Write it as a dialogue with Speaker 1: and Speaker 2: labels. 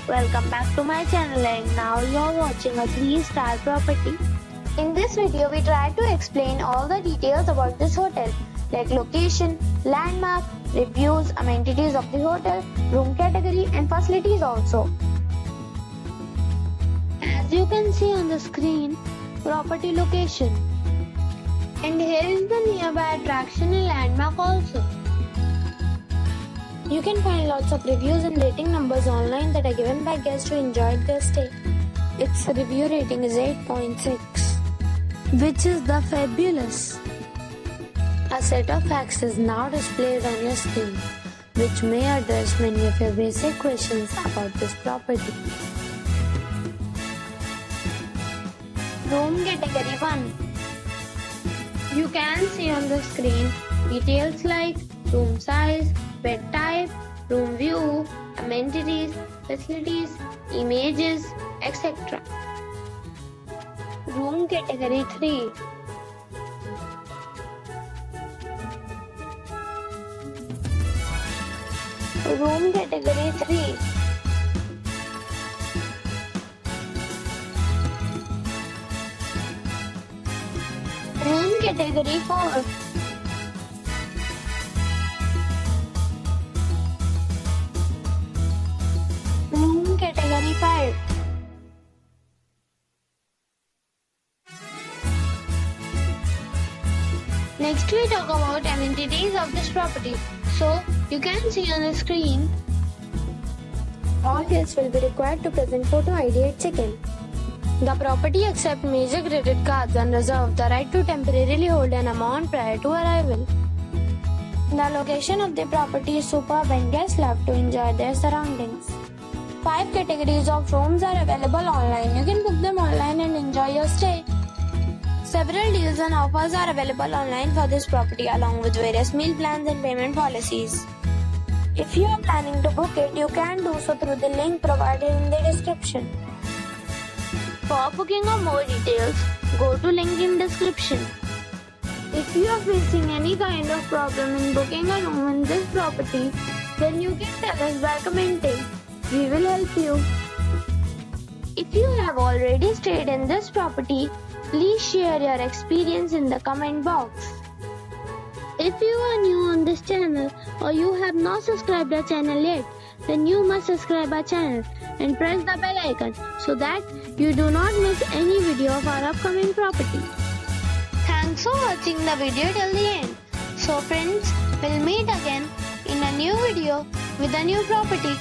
Speaker 1: Welcome back to my channel, and now you're watching a 3-star property. In this video, we try to explain all the details about this hotel, like location, landmark, reviews, amenities of the hotel, room category and facilities also. As you can see on the screen, property location. And here is the nearby attraction and landmark also. You can find lots of reviews and rating numbers online that are given by guests who enjoyed their stay. Its review rating is 8.6, which is the fabulous. A set of facts is now displayed on your screen, which may address many of your basic questions about this property. Room category 1. You can see on the screen details like room size, bed type, room view, amenities, facilities, images, etc. Room category 3. Room category 3. Room category 4. Room category 5. Next we talk about amenities of this property. So you can see on the screen, all guests will be required to present photo ID at check-in. The property accepts major credit cards and reserves the right to temporarily hold an amount prior to arrival. The location of the property is superb and guests love to enjoy their surroundings. 5 categories of rooms are available online. You can book them online and enjoy your stay. Several deals and offers are available online for this property along with various meal plans and payment policies. If you are planning to book it, you can do so through the link provided in the description. For booking or more details, go to link in description. If you are facing any kind of problem in booking a room in this property, then you can tell us by commenting. We will help you. If you have already stayed in this property, please share your experience in the comment box. If you are new on this channel or you have not subscribed our channel yet, then you must subscribe our channel and press the bell icon so that you do not miss any video of our upcoming property. Thanks for watching the video till the end. So friends, we'll meet again in a new video with a new property.